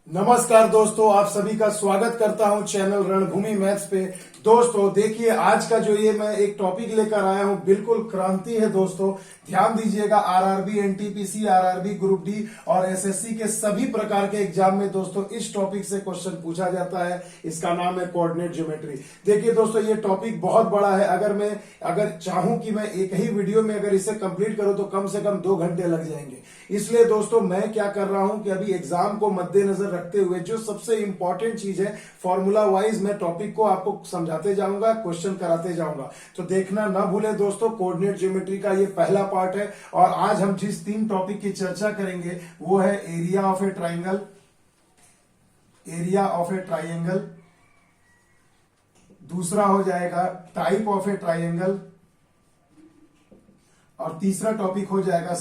नमस्कार दोस्तों, आप सभी का स्वागत करता हूं चैनल रणभूमि मैथ्स पे। दोस्तों देखिए, आज का जो ये मैं एक टॉपिक लेकर आया हूं बिल्कुल क्रांति है दोस्तों। ध्यान दीजिएगा, RRB, NTPC, RRB group D और एसएससी के सभी प्रकार के एग्जाम में दोस्तों इस टॉपिक से क्वेश्चन पूछा जाता है। इसका नाम है कोऑर्डिनेट ज्योमेट्री। देखिए दोस्तों, ये टॉपिक बहुत बड़ा है। अगर चाहूं कि मैं एक ही वीडियो में अगर इसे कंप्लीट करूं तो कम से कम 2 घंटे लग जाएंगे। इसलिए दोस्तों मैं क्या कर रहा हूं कि अभी एग्जाम को मद्देनजर रखते हुए जो सबसे इंपॉर्टेंट चीज है, फॉर्मूला वाइज मैं टॉपिक को आपको समझाते जाऊंगा, क्वेश्चन कराते जाऊंगा। तो देखना ना भूले दोस्तों, कोऑर्डिनेट ज्योमेट्री का ये पहला पार्ट है। और आज हम जिस 3 टॉपिक की चर्चा करेंगे वो है एरिया ऑफ ए ट्राइंगल, दूसरा हो जाएगा टाइप ऑफ ए ट्राइंगल, और तीसरा टॉपिक हो जाएगा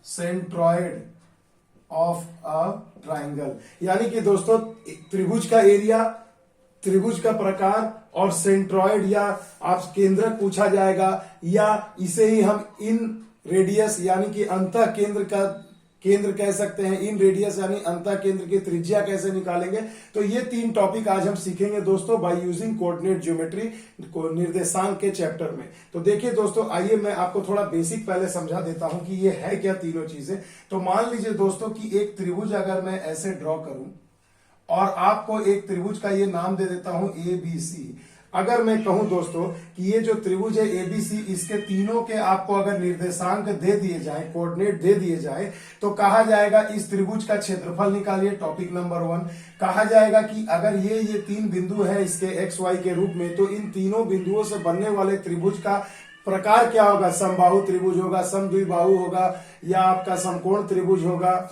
सेंट्रॉयड ऑफ अ ट्राइंगल। यानी कि दोस्तों त्रिभुज का एरिया, त्रिभुज का प्रकार और सेंट्रॉयड या आप केंद्रक पूछा जाएगा, या इसे ही हम इन रेडियस यानी कि अंतः केंद्र का केंद्र कह सकते हैं। इन रेडियस यानी अंतः केंद्र की त्रिज्या कैसे निकालेंगे। तो ये 3 टॉपिक आज हम सीखेंगे दोस्तों बाय यूजिंग कोऑर्डिनेट ज्योमेट्री को निर्देशांक के चैप्टर में। तो देखिए दोस्तों, आइए मैं आपको थोड़ा बेसिक पहले समझा देता हूं कि ये है क्या तीनों चीजें। तो मान लीजिए दोस्तों कि एक त्रिभुज अगर मैं ऐसे ड्रॉ करूं और आपको एक त्रिभुज का ये नाम दे देता हूं ABC। अगर मैं कहूं दोस्तों कि ये जो त्रिभुज है ABC, इसके तीनों के आपको अगर निर्देशांक दे दिए जाए, कोऑर्डिनेट दे दिए जाए, तो कहा जाएगा इस त्रिभुज का क्षेत्रफल निकालिए। टॉपिक नंबर 1 कहा जाएगा कि अगर ये 3 बिंदु है इसके XY के रूप में, तो इन तीनों बिंदुओं से बनने वाले त्रिभुज का प्रकार क्या होगा। समबाहु त्रिभुज होगा, समद्विबाहु होगा, या आपका समकोण त्रिभुज होगा,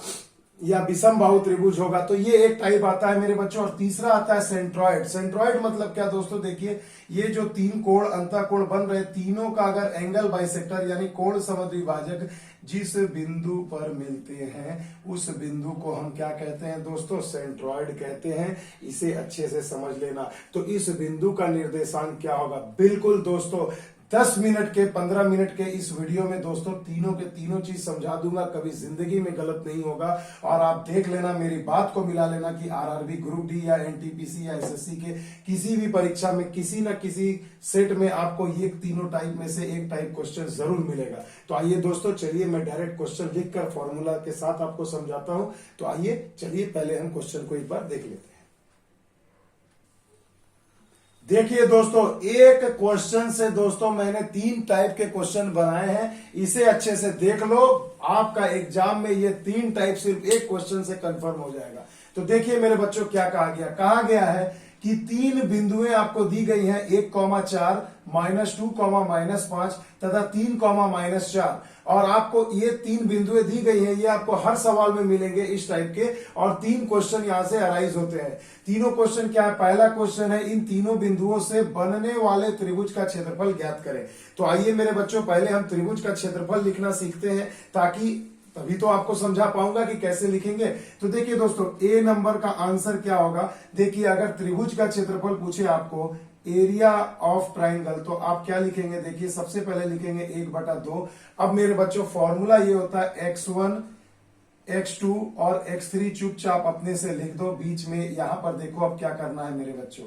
या विषम बाहु त्रिभुज होगा। तो ये एक टाइप आता है मेरे बच्चों। और तीसरा आता है सेंट्रॉयड। सेंट्रॉयड मतलब क्या दोस्तों, देखिए ये जो 3 कोण अंतः कोण बन रहे, तीनों का अगर एंगल बाइसेक्टर यानी कोण समद्विभाजक जिस बिंदु पर मिलते हैं, उस बिंदु को हम क्या कहते हैं दोस्तों, सेंट्रॉयड कहते हैं। इसे अच्छे से समझ लेना। तो इस बिंदु का निर्देशांक क्या होगा। बिल्कुल दोस्तों 10 मिनट के 15 मिनट के इस वीडियो में दोस्तों तीनों के तीनों चीज समझा दूंगा। कभी जिंदगी में गलत नहीं होगा। और आप देख लेना, मेरी बात को मिला लेना कि आरआरबी ग्रुप डी या एनटीपीसी या एसएससी के किसी भी परीक्षा में किसी न किसी सेट में आपको ये तीनों टाइप में से एक टाइप क्वेश्चन जरूर मिलेगा। तो आइए दोस्तों, चलिए मैं डायरेक्ट क्वेश्चन लिखकर फॉर्मूला के साथ आपको समझाता हूं। तो आइए चलिए पहले हम क्वेश्चन को एक बार देख लेते हैं। देखिए दोस्तों, एक क्वेश्चन से दोस्तों मैंने 3 टाइप के क्वेश्चन बनाए हैं। इसे अच्छे से देख लो, आपका एग्जाम में ये 3 टाइप सिर्फ एक क्वेश्चन से कंफर्म हो जाएगा। तो देखिए मेरे बच्चों, क्या कहा गया है कि 3 बिंदुएं आपको दी गई हैं, 1,4, -2, -5 तथा 3, -4। और आपको ये 3 बिंदुएं दी गई हैं, ये आपको हर सवाल में मिलेंगे इस टाइप के। और 3 क्वेश्चन यहां से अराइज होते हैं। तीनों क्वेश्चन क्या है। पहला क्वेश्चन है, इन तीनों बिंदुओं से बनने वाले त्रिभुज का क्षेत्रफल ज्ञात करें। तो आइए मेरे बच्चों, पहले हम त्रिभुज का क्षेत्रफल लिखना सीखते हैं, ताकि तभी तो आपको समझा पाऊंगा कि कैसे लिखेंगे। तो देखिए दोस्तों, ए नंबर का आंसर क्या होगा। देखिए, अगर त्रिभुज का क्षेत्रफल पूछे आपको, एरिया ऑफ ट्राइंगल, तो आप क्या लिखेंगे। देखिए सबसे पहले लिखेंगे 1/2। अब मेरे बच्चों फॉर्मूला ये होता है x1, x2 और x3 चुपचाप अपने से लिख दो बीच में। यहां पर देखो अब क्या करना है मेरे बच्चों,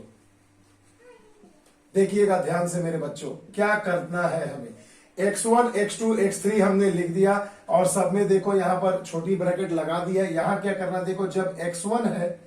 देखिएगा ध्यान से मेरे बच्चों, क्या करना है हमें। x1, x2, x3 हमने लिख दिया, और सब में देखो यहां पर छोटी ब्रैकेट लगा दी है। यहां क्या करना, देखो जब x1 है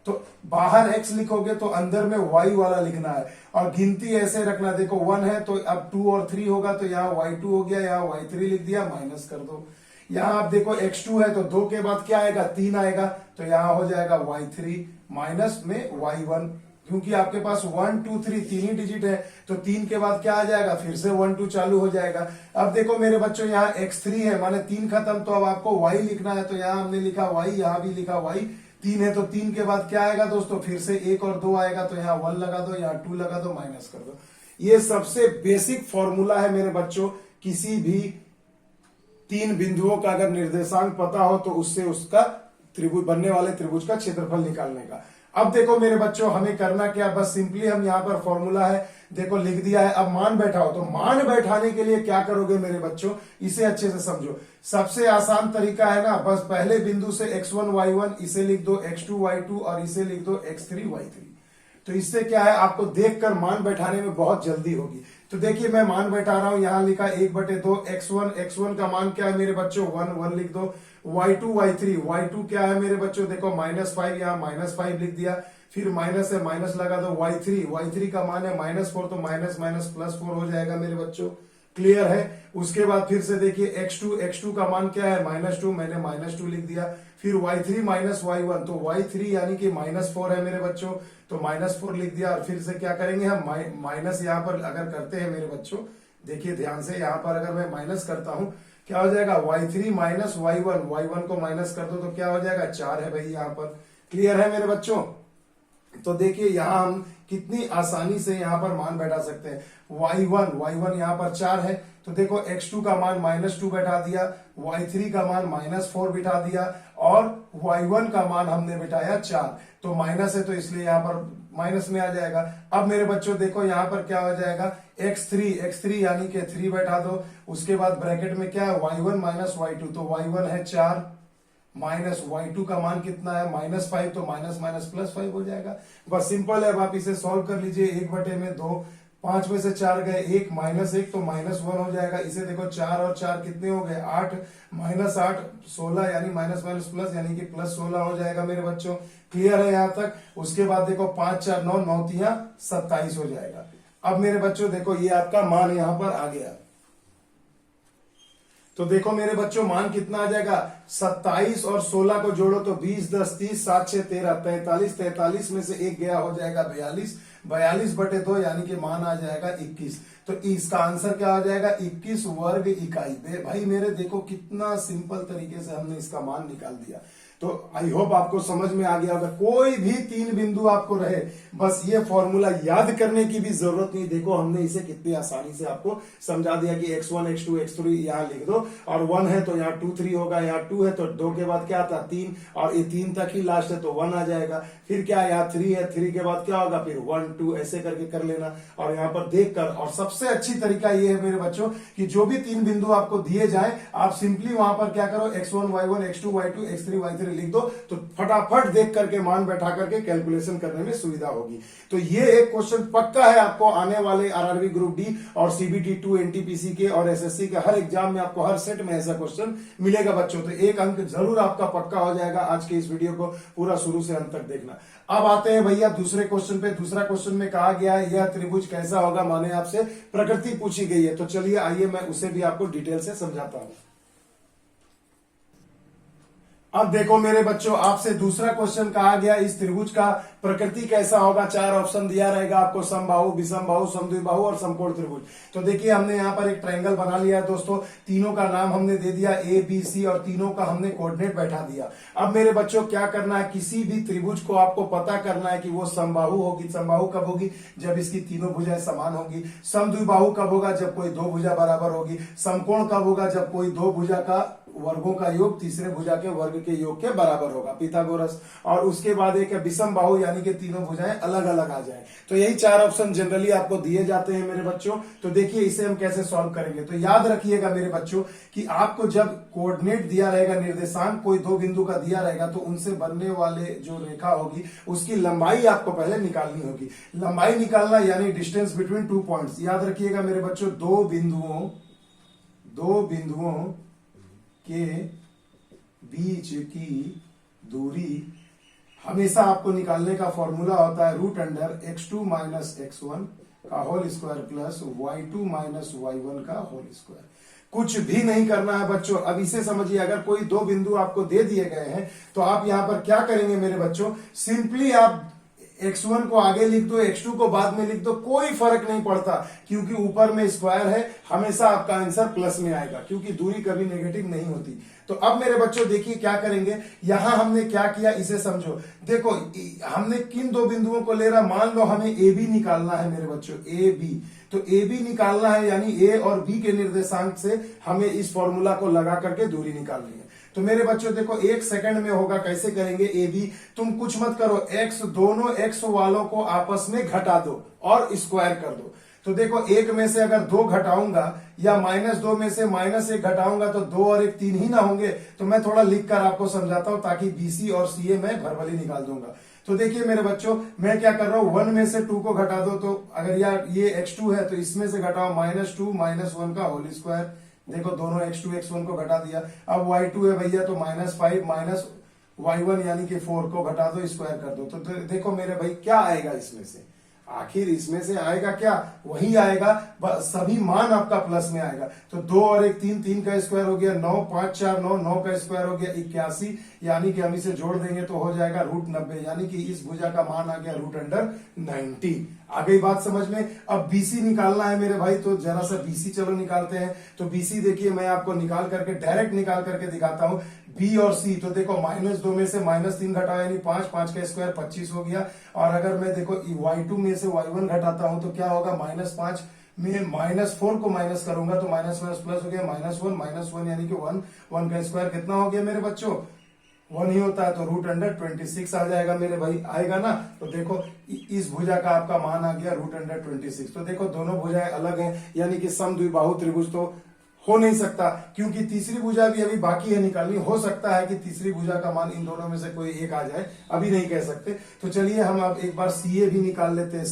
तो बाहर x लिखोगे तो अंदर में y वाला लिखना है। और गिनती ऐसे रखना, देखो 1 है तो अब 2 और 3 होगा, तो यहाँ y2 हो गया, यहाँ y3 लिख दिया, माइनस कर दो। यहाँ आप देखो x2 है तो 2 के बाद क्या आएगा, 3 आएगा, तो यहाँ हो जाएगा y3 माइनस में y1। क्योंकि आपके पास 1, 2, 3 तीन ही डिजिट है, तो 3 के बाद क्या आ जाएगा, फिर से 1, 2 चालू हो जाएगा। अब देखो मेरे बच्चों, यहाँ x3 है माने 3 खत्म, तो अब आपको y लिखना है। तो यहाँ हमने लिखा y, यहाँ भी लिखा y। 3 है तो 3 के बाद क्या आएगा दोस्तों, फिर से 1 और 2 आएगा, तो यहाँ 1 लगा दो, यहाँ 2 लगा दो, माइनस कर दो। ये सबसे बेसिक फॉर्मूला है मेरे बच्चों। किसी भी 3 बिंदुओं का अगर निर्देशांक पता हो तो उससे उसका त्रिभुज, बनने वाले त्रिभुज का क्षेत्रफल निकालने का। अब देखो मेरे बच्चों हमें करना क्या, बस सिंपली हम यहाँ पर फॉर्मूला है देखो लिख दिया है। अब मान बैठाओ, तो मान बैठाने के लिए क्या करोगे मेरे बच्चों, इसे अच्छे से समझो। सबसे आसान तरीका है ना, बस पहले बिंदु से x1 y1 इसे लिख दो, x2 y2 और इसे लिख दो x3 y3। तो इससे क्या है, आपको देखकर मान बैठाने में बहुत जल्दी होगी। तो देखिए मैं मान बैठा रहा हूं, यहां लिखा 1/2 x1 का मान क्या है मेरे बच्चों 1 लिख दो। y2 क्या है मेरे बच्चों, देखो -5, यहां -5 लिख दिया। फिर माइनस है, माइनस लगा दो। y3 का मान है -4, तो माइनस माइनस +4 हो जाएगा मेरे बच्चों। क्लियर है। उसके बाद फिर से देखिए x2 का मान क्या है -2, मैंने -2 लिख दिया। फिर y3 माइनस y1, तो y3 यानी कि -4 है मेरे बच्चों, तो -4 लिख दिया। और फिर से क्या करेंगे हम, माइनस यहां पर अगर करते हैं मेरे बच्चों, देखिए ध्यान से, यहां पर अगर मैं माइनस करता हूं क्या हो जाएगा, y3 माइनस y1 को माइनस कर दो तो क्या हो जाएगा 4 है भाई यहाँ पर। क्लियर है मेरे बच्चों। तो देखिए यहां हम कितनी आसानी से यहां पर मान बैठा सकते हैं। y1 यहां पर 4 है, तो देखो x2 का मान -2 बैठा दिया, y3 का मान -4 बिठा दिया और y1 का मान हमने बिठाया 4। तो माइनस है तो इसलिए यहां पर माइनस में आ जाएगा। अब मेरे बच्चों देखो यहां पर क्या हो जाएगा, x3 यानी कि 3 बैठा दो। उसके बाद ब्रैकेट में क्या है, y1 माइनस y2, तो y1 है 4 माइनस y2 का मान कितना है -5, तो माइनस माइनस +5 हो जाएगा। बस सिंपल है। अब आप इसे सॉल्व कर लीजिए, 1/2, 5 में से 4 गए, 1 -1 तो -1 हो जाएगा। इसे देखो 4 और 4 कितने हो गए 8, -8 16 यानी माइनस माइनस प्लस यानी कि +16 हो जाएगा मेरे बच्चों। क्लियर है यहां तक। उसके बाद देखो 5 4 9 9 3 27 हो जाएगा। अब मेरे बच्चों देखो ये आपका मान यहां पर आ गया। तो देखो मेरे बच्चों मान कितना आ जाएगा, 27 और 16 को जोड़ो तो 20 10 30 7 6 13 43, 43 में से एक गया हो जाएगा 42, 42/2 यानी कि मान आ जाएगा 21। तो इसका आंसर क्या आ जाएगा 21 वर्ग इकाई। भाई मेरे देखो कितना सिंपल तरीके से हमने इसका मान निकाल दिया। तो आई होप आपको समझ में आ गया होगा। कोई भी 3 बिंदु आपको रहे, बस ये फॉर्मूला याद करने की भी जरूरत नहीं। देखो हमने इसे कितनी आसानी से आपको समझा दिया कि x1 x2 x3 यहां लिख दो, और 1 है तो यहाँ 2 3 होगा, यहाँ 2 है तो 2 के बाद क्या आता 3, और ये 3 तक ही लास्ट है तो 1 आ जाएगा। फिर क्या यहाँ 3 है, 3 के बाद क्या होगा फिर 1 2 ऐसे करके कर लेना। और यहाँ पर देखकर, और सबसे अच्छी तरीका ये है मेरे बच्चों कि जो भी 3 बिंदु आपको दिए जाए, आप सिंपली वहां पर क्या करो x1 y1 x2 y2 x3 y3 लिख दो, तो फटाफट देख करके मान बैठा करके कैलकुलेशन करने में सुविधा होगी। तो ये एक क्वेश्चन पक्का है आपको आने वाले आरआरबी ग्रुप डी और सीबीटी 2 एनटीपीसी के और एसएससी के हर एग्जाम में आपको हर सेट में ऐसा क्वेश्चन मिलेगा बच्चों। तो एक अंक जरूर आपका पक्का हो जाएगा। आज के इस वीडियो को पूरा शुरू से अंत तक देखना। अब आते हैं भैया दूसरे क्वेश्चन पे। दूसरा क्वेश्चन में कहा गया है यह त्रिभुज कैसा होगा, माने आपसे प्रकृति पूछी गई है। तो चलिए आइए मैं उसे भी आपको डिटेल से समझाता हूं। अब देखो मेरे बच्चों आपसे दूसरा क्वेश्चन कहा गया इस त्रिभुज का प्रकृति कैसा होगा। 4 ऑप्शन दिया रहेगा आपको, समबाहु, विषमबाहु, समद्विबाहु और समकोण त्रिभुज। तो देखिए हमने यहाँ पर एक ट्रायंगल बना लिया है दोस्तों। तीनों का नाम हमने दे दिया ए बी सी और तीनों का हमने कोऑर्डिनेट बैठा दिया। अब मेरे बच्चों क्या करना है, किसी भी त्रिभुज को आपको पता करना है कि वो समबाहु होगी। समबाहु कब होगी, जब इसकी तीनों भुजाएं समान होगी। समद्विबाहु कब होगा, जब कोई 2 भुजा बराबर होगी। समकोण कब होगा, जब कोई 2 भुजा का वर्गों का योग तीसरे भुजा के वर्ग के योग के बराबर होगा, पिथागोरस। और उसके बाद एक विषम बाहु यानी कि तीनों भुजाएं अलग अलग आ जाए। तो यही 4 ऑप्शन जनरली आपको दिए जाते हैं मेरे बच्चों। तो देखिए इसे हम कैसे सॉल्व करेंगे। तो याद रखिएगा मेरे बच्चों कि आपको जब कोऑर्डिनेट दिया रहेगा, निर्देशांक कोई 2 बिंदु का दिया रहेगा, तो उनसे बनने वाले जो रेखा होगी उसकी लंबाई आपको पहले निकालनी होगी। लंबाई निकालना यानी डिस्टेंस बिटवीन 2 पॉइंट्स। याद रखिएगा मेरे बच्चों, दो बिंदुओं के बीच की दूरी हमेशा आपको निकालने का फॉर्मूला होता है √x2 माइनस x1 का whole square plus y2 minus y1 का होल स्क्वायर। कुछ भी नहीं करना है बच्चों। अब इसे समझिए, अगर कोई 2 बिंदु आपको दे दिए गए हैं तो आप यहां पर क्या करेंगे मेरे बच्चों, सिंपली आप x1 को आगे लिख दो, x2 को बाद में लिख दो, कोई फर्क नहीं पड़ता, क्योंकि ऊपर में स्क्वायर है, हमेशा आपका आंसर प्लस में आएगा, क्योंकि दूरी कभी नेगेटिव नहीं होती। तो अब मेरे बच्चों देखिए क्या करेंगे, यहां हमने क्या किया इसे समझो। देखो हमने किन 2 बिंदुओं को ले रहा, मान लो हमें ए बी निकालना है मेरे बच्चों, ए बी। तो ए बी निकालना है यानी ए और बी के निर्देशांक से हमें इस फॉर्मूला को लगा करके दूरी निकालनी है। तो मेरे बच्चों देखो 1 सेकंड में होगा। कैसे करेंगे? ए बी, तुम कुछ मत करो, एक्स दोनों एक्स वालों को आपस में घटा दो और स्क्वायर कर दो। तो देखो 1 में से अगर 2 घटाऊंगा या -2 में से -1 घटाऊंगा तो 2 और 1 3 ही ना होंगे। तो मैं थोड़ा लिख कर आपको समझाता हूं ताकि बीसी और सीए मैं भरभली निकाल दूंगा। तो देखिए मेरे बच्चों, मैं क्या कर रहा हूं, 1 में से 2 को घटा दो। तो अगर यार ये x2 है तो इसमें से घटाओ -2 -1 का होल स्क्वायर। देखो दोनों x2 x1 को घटा दिया। अब y2 है भैया तो -5 -y1 यानी कि 4 को घटा दो, स्क्वायर कर दो। तो देखो मेरे भाई क्या आएगा इसमें से, आखिर इसमें से आएगा क्या? वही आएगा, सभी मान आपका प्लस में आएगा। तो 2 और 1 3, 3 का स्क्वायर हो गया 9, 5 4 9, 9 का स्क्वायर हो गया 81, यानी कि हम इसे जोड़ देंगे तो हो जाएगा √90, यानी कि इस भुजा का मान आ गया √90। आ गई बात समझ में? अब बीसी निकालना है मेरे भाई, तो जरा सा बीसी चलो निकालते हैं। तो बीसी देखिए मैं आपको निकाल करके डायरेक्ट निकाल करके दिखाता हूं, बी और सी। तो देखो -2 में से -3 घटाओ यानी 5, 5 का स्क्वायर 25 हो गया। और अगर मैं देखो y2 में से y1 घटाता हूं तो क्या होगा, -5 में -4 को माइनस करूंगा तो माइनस प्लस हो गया, -1 यानी कि 1 का स्क्वायर कितना हो गया मेरे बच्चों, 1 ही होता है। तो √126 आ जाएगा मेरे भाई, आएगा ना? तो देखो इस भुजा का आपका मान आ गया √126। तो देखो दोनों भुजाएं अलग हैं, यानी कि समद्विबाहु त्रिभुज तो हो नहीं सकता, क्योंकि तीसरी भुजा भी अभी बाकी है निकालनी। हो सकता है कि तीसरी भुजा का मान इन दोनों में से कोई एक आ जाए, अभी नहीं कह सकते। तो चलिए हम अब एक बार सीए भी निकाल लेते हैं।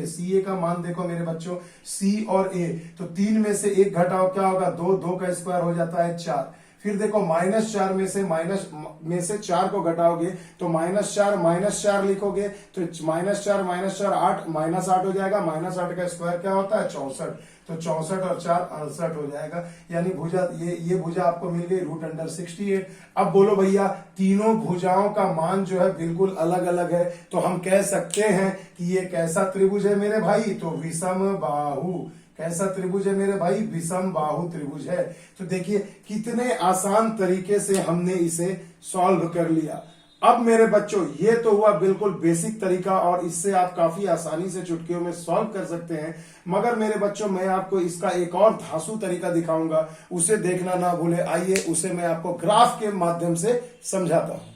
सीए का मान देखो मेरे बच्चों, सी और ए, तो 3 में से 1 घटाओ क्या होगा, 2 का स्क्वायर हो जाता है 4। फिर देखो -4 में से 4 को घटाओगे तो -4 लिखोगे तो -4 8 -8 हो जाएगा। -8 का स्क्वायर क्या होता है, 64। तो 64 और 4 68 हो जाएगा, यानी भुजा ये भुजा आपको मिल गई √168। अब बोलो भैया, तीनों भुजाओं का मान जो है बिल्कुल अलग अलग है, तो हम कह सकते हैं कि ये कैसा त्रिभुज है मेरे भाई, तो विषम बाहु। कैसा त्रिभुज है मेरे भाई, विषम बाहु त्रिभुज है। तो देखिए कितने आसान तरीके से हमने इसे सॉल्व कर लिया। अब मेरे बच्चों ये तो हुआ बिल्कुल बेसिक तरीका, और इससे आप काफी आसानी से चुटकियों में सॉल्व कर सकते हैं। मगर मेरे बच्चों मैं आपको इसका एक और धांसू तरीका दिखाऊंगा, उसे देखना ना भूले। आइए उसे मैं आपको ग्राफ के माध्यम से समझाता हूं।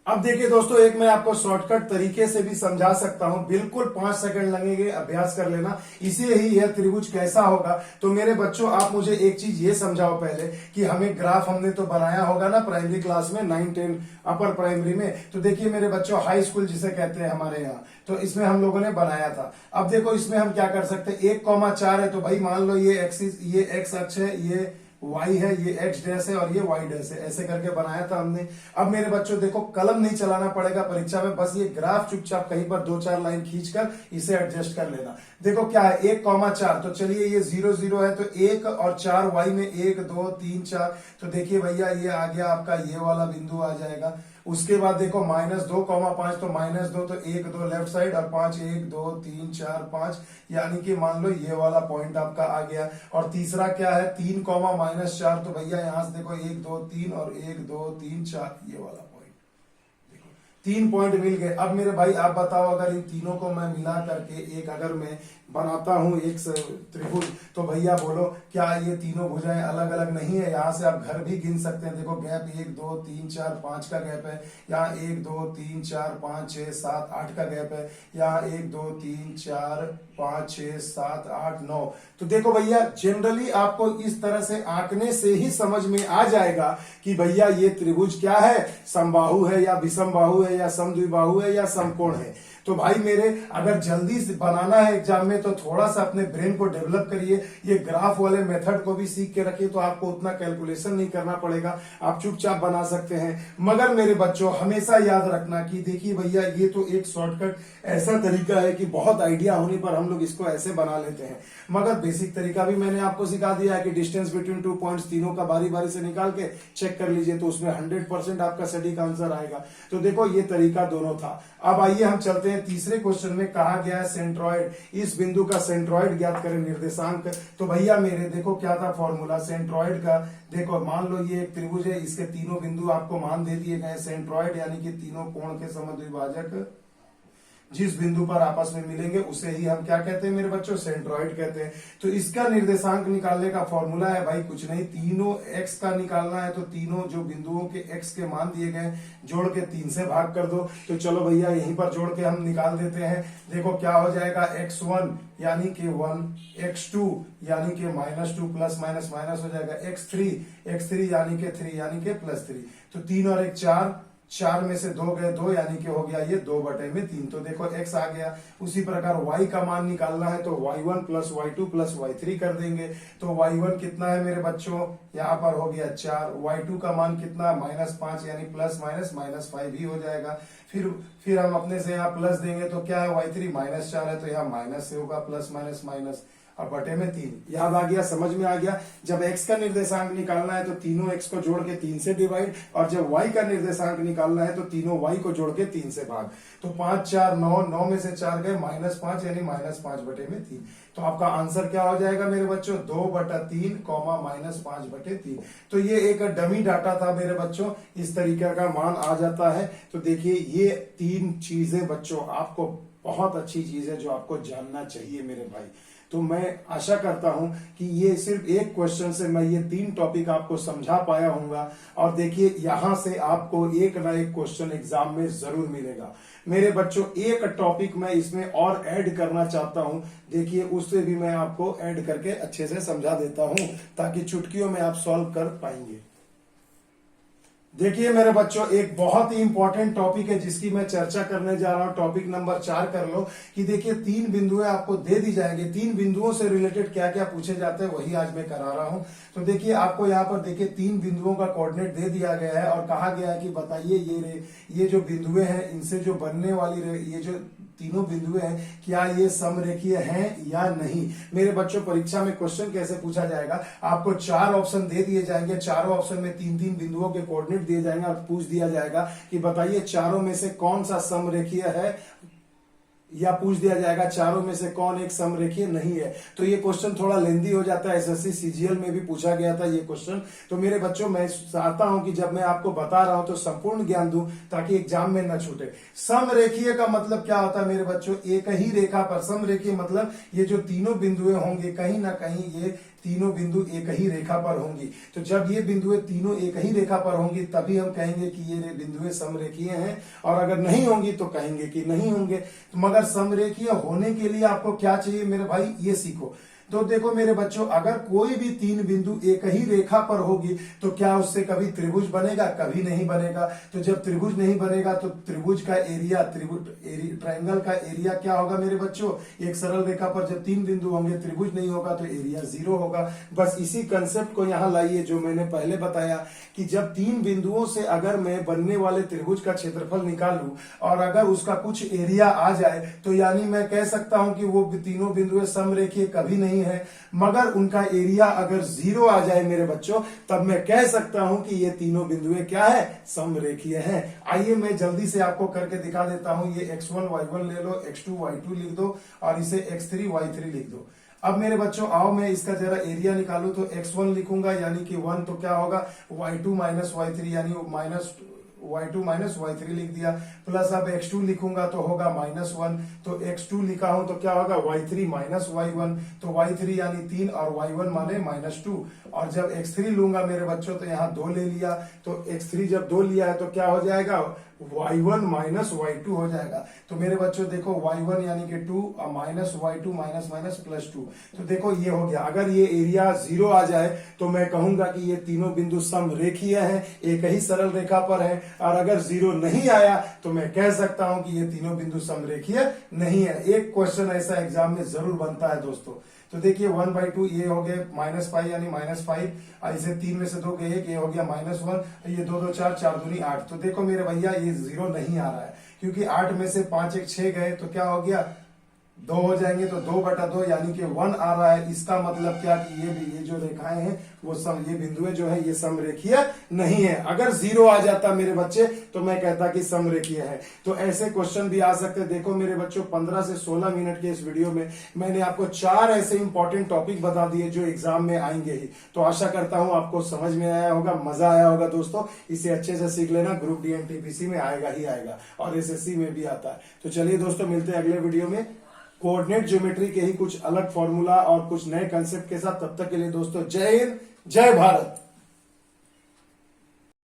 अब देखिए दोस्तों, एक मैं आपको शॉर्टकट तरीके से भी समझा सकता हूं, बिल्कुल 5 सेकंड लगेंगे, अभ्यास कर लेना। इसे ही यह त्रिभुज कैसा होगा। तो मेरे बच्चों आप मुझे एक चीज ये समझाओ पहले कि हमें ग्राफ हमने तो बनाया होगा ना प्राइमरी क्लास में, 9, 10 अपर प्राइमरी में। तो देखिए मेरे बच्चों, हाई स्कूल जिसे कहते हैं हमारे यहाँ, तो इसमें हम लोगों ने बनाया था। अब देखो इसमें हम क्या कर सकते हैं, 1,4 है तो भाई मान लो ये एक्सिस, ये एक्स अक्ष है, ये y है, ये x डैश है और ये y डैश है, ऐसे करके बनाया था हमने। अब मेरे बच्चों देखो कलम नहीं चलाना पड़ेगा परीक्षा में, बस ये ग्राफ चुपचाप कहीं पर 2-4 लाइन खींचकर इसे एडजस्ट कर लेना। देखो क्या है, 1,4, तो चलिए ये 0 0 है तो 1 और 4 y में 1 2 3 4, तो देखिए भैया ये आ गया आपका ये वाला बिंदु आ जाएगा। उसके बाद देखो -2,5, तो -2 तो 1 2 लेफ्ट साइड और 5 1 2 3 4 5, यानी कि मान लो ये वाला पॉइंट आपका आ गया। और तीसरा क्या है, 3, -4, तो भैया यहां से देखो 1 2 3 और 1 2 3 4, ये वाला पॉइंट, देखो 3 पॉइंट मिल गए। अब मेरे भाई आप बताओ, अगर इन तीनों को मैं मिला करके एक अगर मैं बनाता हूं एक त्रिभुज, तो भैया बोलो क्या ये तीनों भुजाएं अलग अलग नहीं है? यहां से आप घर भी गिन सकते हैं। देखो गैप 1 2 3 4 5 का गैप है, यहाँ 1 2 3 4 5 6 7 8 का गैप है, यहाँ 1 2 3 4 5 6 7 8 9। तो देखो भैया जनरली आपको इस तरह से आंकने से ही समझ में आ जाएगा कि भैया ये त्रिभुज क्या है, समबाहु है या विषम बाहु है या समद्विबाहु है या समकोण है। तो भाई मेरे, अगर जल्दी से बनाना है एग्जाम में तो थोड़ा सा अपने ब्रेन को डेवलप करिए, ये ग्राफ वाले मेथड को भी सीख के रखिए, तो आपको उतना कैलकुलेशन नहीं करना पड़ेगा, आप चुपचाप बना सकते हैं। मगर मेरे बच्चों हमेशा याद रखना कि देखिए भैया ये तो एक शॉर्टकट ऐसा तरीका है कि बहुत आइडिया होने पर हम लोग इसको ऐसे बना लेते हैं, मगर बेसिक तरीका भी मैंने आपको सिखा दिया है कि डिस्टेंस बिटवीन 2 पॉइंट्स तीनों का बारी बारी से निकाल के चेक कर लीजिए, तो उसमें 100% आपका सटीक आंसर आएगा। तो देखो ये तरीका दोनों था। अब आइए हम चलते हैं तीसरे क्वेश्चन में। कहा गया है सेंट्रॉइड, इस बिंदु का सेंट्रॉइड ज्ञात करें, निर्देशांक। तो भैया मेरे देखो क्या था फॉर्मूला सेंट्रॉइड का, देखो मान लो ये एक त्रिभुज है, इसके तीनों बिंदु आपको मान दे दिए गए, सेंट्रॉइड यानी कि तीनों कोण के समद्विभाजक, जिस बिंदु पर आपस में मिलेंगे उसे ही हम क्या कहते हैं मेरे बच्चों, सेंट्रॉइड कहते हैं। तो इसका निर्देशांक निकालने का फॉर्मूला है भाई कुछ नहीं, तीनों एक्स का निकालना है तो तीनों जो बिंदुओं के एक्स के मान दिए गए जोड़ के 3 से भाग कर दो। तो चलो भैया यहीं पर जोड़ के हम निकाल देते हैं। देखो क्या हो जाएगा, x1 यानी कि 1, x2 यानी कि -2 प्लस माइनस माइनस हो जाएगा, x3 यानी कि 3 यानी कि +3। तो 3 और 1 4, 4 में से 2 गए 2 यानी कि हो गया ये 2/3। तो देखो x आ गया। उसी प्रकार y का मान निकालना है तो y1 plus y2 plus y3 कर देंगे। तो y1 कितना है मेरे बच्चों, यहाँ पर हो गया 4, y2 का मान कितना -5 यानी प्लस माइनस -5 ही हो जाएगा। फिर हम अपने से यहाँ प्लस देंगे तो क्या है, y3 -4 है तो यहाँ माइनस से होगा, प्लस माइनस माइनस और बटे में 3। याद आ गया, समझ में आ गया। जब x का निर्देशांक निकालना है तो तीनों x को जोड़ के 3 से डिवाइड, और जब y का निर्देशांक निकालना है तो तीनों y को जोड़ के 3 से भाग। तो 5 4 9, 9 में से 4 गए -5 यानी -5/3। तो आपका आंसर क्या हो जाएगा मेरे बच्चों, 2/3 -5/3। तो ये एक डमी डाटा था मेरे बच्चों, इस तरीके का मान आ जाता है। तो देखिए ये 3 चीजें बच्चों आपको बहुत अच्छी चीज है जो आपको जानना चाहिए मेरे भाई। तो मैं आशा करता हूं कि ये सिर्फ एक क्वेश्चन से मैं ये 3 टॉपिक आपको समझा पाया हूंगा। और देखिए यहां से आपको एक ना एक क्वेश्चन एग्जाम में जरूर मिलेगा मेरे बच्चों। एक टॉपिक मैं इसमें और ऐड करना चाहता हूं, देखिए उससे भी मैं आपको ऐड करके अच्छे से समझा देता हूं ताकि चुटकियों में आप सॉल्व कर पाएंगे। देखिए मेरे बच्चों एक बहुत ही इंपॉर्टेंट टॉपिक है जिसकी मैं चर्चा करने जा रहा हूं। टॉपिक नंबर 4 कर लो कि देखिए 3 बिंदुएं आपको दे दी जाएंगे, 3 बिंदुओं से रिलेटेड क्या क्या पूछे जाते हैं वही आज मैं करा रहा हूं। तो देखिए आपको यहाँ पर देखिए 3 बिंदुओं का कोऑर्डिनेट दे दिया गया है और कहा गया है कि बताइए ये जो बिंदुएं हैं इनसे जो बनने वाली ये जो तीनों बिंदुएं हैं क्या ये समरेखीय हैं या नहीं। मेरे बच्चों परीक्षा में क्वेश्चन कैसे पूछा जाएगा, आपको 4 ऑप्शन दे दिए जाएंगे, चारों ऑप्शन में 3-3 बिंदुओं के कोऑर्डिनेट दिए जाएंगे और पूछ दिया जाएगा कि बताइए चारों में से कौन सा समरेखीय है, या पूछ दिया जाएगा चारों में से कौन एक समरेखीय नहीं है। तो ये क्वेश्चन थोड़ा लेंदी हो जाता है, एसएससी सीजीएल में भी पूछा गया था ये क्वेश्चन। तो मेरे बच्चों मैं चाहता हूं कि जब मैं आपको बता रहा हूं तो संपूर्ण ज्ञान दूं ताकि एग्जाम में न छूटे। समरेखीय का मतलब क्या होता है मेरे बच्चों, एक ही रेखा पर, समरेखीय मतलब ये जो तीनों बिंदुएं होंगे कहीं ना कहीं ये तीनों बिंदु एक ही रेखा पर होंगी। तो जब ये बिंदुएं तीनों एक ही रेखा पर होंगी तभी हम कहेंगे कि ये बिंदुएं समरेखीय हैं, और अगर नहीं होंगी तो कहेंगे कि नहीं होंगे। तो मगर समरेखीय होने के लिए आपको क्या चाहिए मेरे भाई, ये सीखो। तो देखो मेरे बच्चों अगर कोई भी 3 बिंदु एक ही रेखा पर होगी तो क्या उससे कभी त्रिभुज बनेगा, कभी नहीं बनेगा। तो जब त्रिभुज नहीं बनेगा तो त्रिभुज का एरिया, ट्रायंगल का एरिया क्या होगा मेरे बच्चों, एक सरल रेखा पर जब 3 बिंदु होंगे त्रिभुज नहीं होगा तो एरिया 0 होगा। बस इसी कंसेप्ट को यहां लाइए जो मैंने पहले बताया कि जब 3 बिंदुओं से अगर मैं बनने वाले त्रिभुज का क्षेत्रफल निकालूं और अगर उसका कुछ एरिया आ जाए तो यानी मैं कह सकता हूं कि वो तीनों बिंदुएं समरेखीय कभी नहीं है। मगर उनका एरिया अगर 0 आ जाए मेरे बच्चों तब मैं कह सकता हूं कि ये तीनों बिंदुएं क्या है, समरेखीय हैं। आइए मैं जल्दी से आपको करके दिखा देता हूं। ये x1 y1 ले लो, x2 y2 लिख दो और इसे x3 y3 लिख दो। अब मेरे बच्चों आओ मैं इसका जरा एरिया निकालूं तो x1 लिखूंगा यानी कि 1, तो क्या होगा y2 माइनस y3 यानी y2 माइनस y3 लिख दिया, प्लस अब x2 लिखूंगा तो होगा -1, तो x2 लिखा हूं तो क्या होगा y3 माइनस y1, तो y3 यानी 3 और y1 माने -2। और जब x3 लूंगा मेरे बच्चों तो यहाँ 2 ले लिया, तो x3 जब 2 लिया है तो क्या हो जाएगा y1 माइनस y2 हो जाएगा। तो मेरे बच्चों देखो y1 यानी कि 2 और माइनस y2 माइनस माइनस +2, तो देखो ये हो गया। अगर ये एरिया 0 आ जाए तो मैं कहूंगा कि ये तीनों बिंदु समरेखीय हैं, एक ही सरल रेखा पर है। और अगर 0 नहीं आया तो मैं कह सकता हूं कि ये तीनों बिंदु समरेखीय नहीं है। एक क्वेश्चन ऐसा एग्जाम में जरूर बनता है दोस्तों। तो देखिए 1/2 ये हो गए -5 यानी -5, इसे 3 में से 2 गए 1, ये हो गया -1, ये 2 2 4 4 दूनी 8। तो देखो मेरे भैया ये 0 नहीं आ रहा है क्योंकि 8 में से 5 1 6 गए तो क्या हो गया दो हो जाएंगे तो 2/2 यानी कि 1 आ रहा है। इसका मतलब क्या कि ये जो रेखाएं हैं वो ये बिंदुएं जो है ये समरेखीय नहीं है। अगर 0 आ जाता मेरे बच्चे तो मैं कहता कि समरेखीय है। तो ऐसे क्वेश्चन भी आ सकते हैं। देखो मेरे बच्चों 15 से 16 मिनट के इस वीडियो में मैंने आपको 4 ऐसे इंपॉर्टेंट टॉपिक बता दिए जो एग्जाम में आएंगे ही। तो आशा करता हूं आपको समझ में आया होगा, मजा आया होगा। दोस्तों इसे अच्छे से सीख लेना, ग्रुप डी एनटीपीसी में आएगा ही आएगा और एसएससी में भी आता है। तो चलिए दोस्तों मिलते हैं अगले वीडियो में कोऑर्डिनेट ज्योमेट्री के ही कुछ अलग फॉर्मूला और कुछ नए कंसेप्ट के साथ। तब तक के लिए दोस्तों जय हिंद, जय भारत।